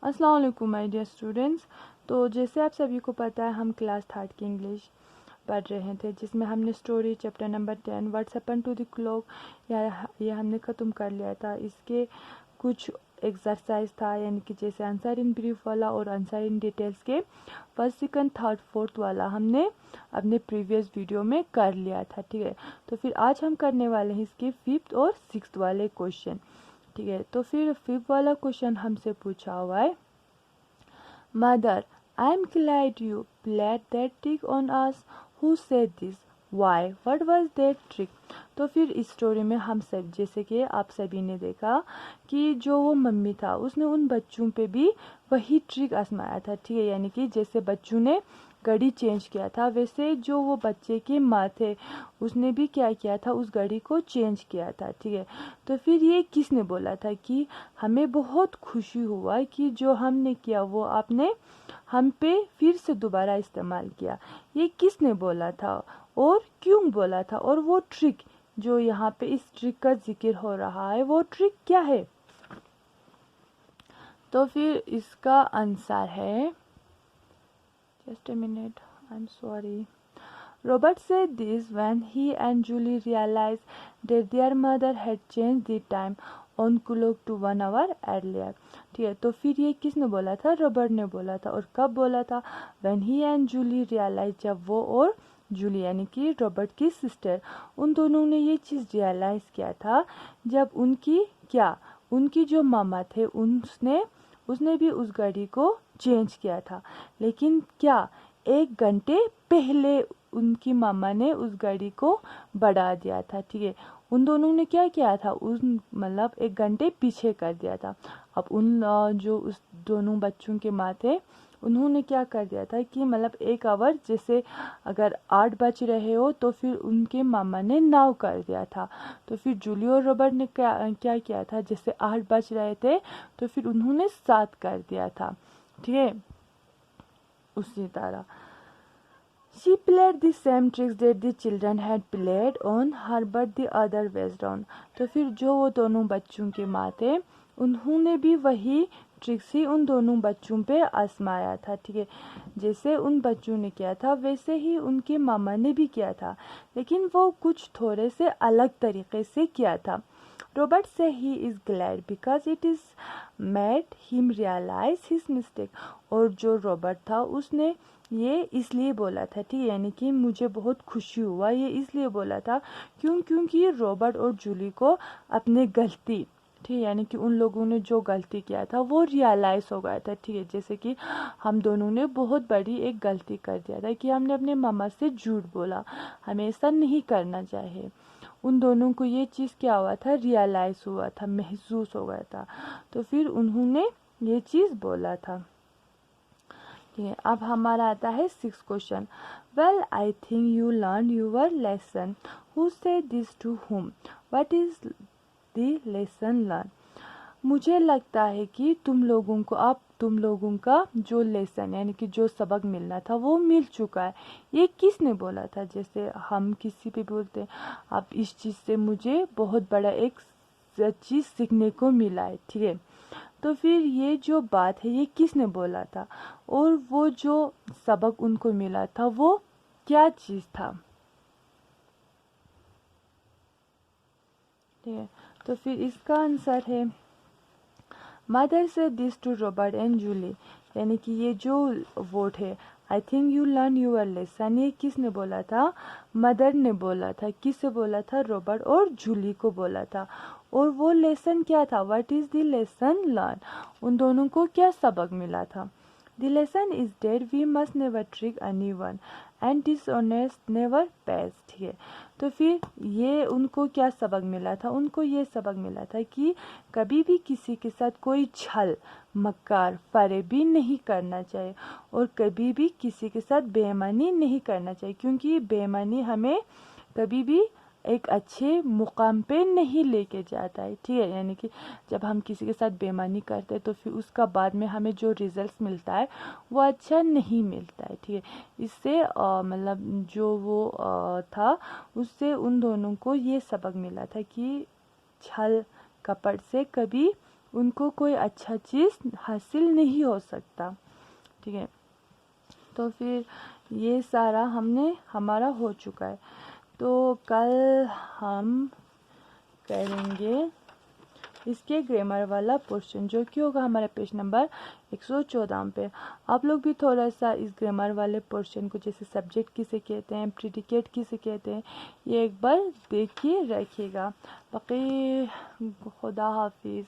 अस्सलाम वालेकुम my dear students. तो जैसे आप सभी को पता है हम क्लास थर्ड की इंग्लिश पढ़ रहे थे, जिसमें हमने story chapter number 10 what's happened to the clock ये हमने ख़त्म कर लिया था। इसके कुछ एक्सरसाइज था, यानी कि जैसे आंसर इन ब्रीफ वाला और आंसर इन डिटेल्स के फर्स्ट सेकंड थर्ड फोर्थ वाला हमने अपने प्रीवियस वीडियो में कर लिया था। ठीक है, तो फिर आज हम करने वाले हैं इसके फिफ्थ और सिक्स्थ वाले क्वेश्चन। ठीक है, तो फिर फिफ्थ वाला क्वेश्चन हमसे पूछा हुआ है, mother I am glad you played that trick on us, who said this, why, what was that trick. तो फिर इस स्टोरी में हम सब, जैसे कि आप सभी ने देखा कि जो वो मम्मी था उसने उन बच्चों पे भी वही ट्रिक आजमाया था। ठीक है, यानी कि जैसे बच्चों ने घड़ी चेंज किया था, वैसे जो वो बच्चे के माँ थे उसने भी क्या किया था, उस घड़ी को चेंज किया था। ठीक है, तो फिर ये किसने बोला था कि हमें बहुत खुशी हुआ कि जो हमने किया वो आपने हम पे फिर से दोबारा इस्तेमाल किया। ये किसने बोला था और क्यों बोला था, और वो ट्रिक जो यहाँ पे इस ट्रिक का जिक्र हो रहा है वो ट्रिक क्या है। तो फिर इसका आंसर है, just a minute, I am sorry. Robert said this when he and Julie realized that their mother had changed the time on clock to 1 hour earlier। ठीक है, तो फिर ये किसने बोला था, रॉबर्ट ने बोला था। और कब बोला था, when he and Julie realized, जब वो और जूली यानी कि रॉबर्ट की सिस्टर, उन दोनों ने ये चीज़ रियलाइज़ किया था जब उनकी जो मामा थे उसने भी उस घड़ी को चेंज किया था। लेकिन क्या 1 घंटे पहले उनकी मामा ने उस घड़ी को बढ़ा दिया था। ठीक है, उन दोनों ने क्या किया था, मतलब 1 घंटे पीछे कर दिया था। अब जो उस दोनों बच्चों के माँ थे उन्होंने क्या कर दिया था कि मतलब 1 आवर, जैसे अगर 8 बज रहे हो तो फिर उनके मामा ने 9 कर दिया था। तो फिर जूली और रॉबर्ट ने क्या किया था, जैसे 8 बज रहे थे तो फिर उन्होंने 7 कर दिया था। ठीक है, उसी तरह she played the same tricks that the children had played on her but the other ways round। तो फिर जो वो दोनों बच्चों के माँ थे उन्होंने भी वही ट्रिक्स ही उन दोनों बच्चों पे आजमाया था। ठीक है, जैसे उन बच्चों ने किया था वैसे ही उनके मामा ने भी किया था, लेकिन वो कुछ थोड़े से अलग तरीके से किया था। रॉबर्ट से ही is glad because it is made him realise his mistake. और जो रॉबर्ट था उसने ये इसलिए बोला था, ठीक है, यानी कि मुझे बहुत खुशी हुआ, ये इसलिए बोला था क्योंकि रॉबर्ट और जूली को अपने गलती, ठीक है, यानी कि उन लोगों ने जो गलती किया था वो रियलाइज़ हो गया था। ठीक है, जैसे कि हम दोनों ने बहुत बड़ी एक गलती कर दिया था कि हमने अपने मामा से झूठ बोला, हमें ऐसा नहीं करना चाहिए। उन दोनों को ये चीज़ क्या हुआ था, रियलाइज़ हुआ था, महसूस हो गया था, तो फिर उन्होंने ये चीज़ बोला था। ठीक है, अब हमारा आता है 6th question. Well I think you learn your lesson, who say this to whom, what is the lesson learn. मुझे लगता है कि तुम लोगों का जो लेसन यानी कि जो सबक मिलना था वो मिल चुका है। ये किसने बोला था, जैसे हम किसी पे बोलते हैं अब इस चीज़ से मुझे बहुत बड़ा एक चीज़ सीखने को मिला है। ठीक है, तो फिर ये जो बात है ये किसने बोला था और वो जो सबक उनको मिला था वो क्या चीज़ था। ठीक है, तो फिर इसका आंसर है, mother say this to Robert and Julie, यानी कि ये जो वर्ड है I think you learn your lesson, ये किसने बोला था, मदर ने बोला था। किससे बोला था, रॉबर्ट और जूली को बोला था। और वो लेसन क्या था, what is the lesson learn, उन दोनों को क्या सबक मिला था। The lesson is that we must never trick anyone and dishonest never pays. ठीक है, तो फिर ये उनको क्या सबक मिला था, उनको ये सबक मिला था कि कभी भी किसी के साथ कोई छल मक्कार फरेबी नहीं करना चाहिए और कभी भी किसी के साथ बेईमानी नहीं करना चाहिए, क्योंकि बेईमानी हमें कभी भी एक अच्छे मुकाम पे नहीं लेके जाता है। ठीक है, यानी कि जब हम किसी के साथ बेईमानी करते हैं तो फिर उसका बाद में हमें जो रिजल्ट मिलता है वो अच्छा नहीं मिलता है। ठीक है, इससे मतलब जो वो था उससे उन दोनों को ये सबक मिला था कि छल कपट से कभी उनको कोई अच्छा चीज़ हासिल नहीं हो सकता। ठीक है, तो फिर ये सारा हमारा हो चुका है। तो कल हम करेंगे इसके ग्रामर वाला पोर्शन, जो कि होगा हमारे पेज नंबर 114 पे। आप लोग भी थोड़ा सा इस ग्रामर वाले पोर्शन को, जैसे सब्जेक्ट किसे कहते हैं, प्रिडिकेट किसे कहते हैं, ये एक बार देखिए रखिएगा। बाकी खुदा हाफिज़।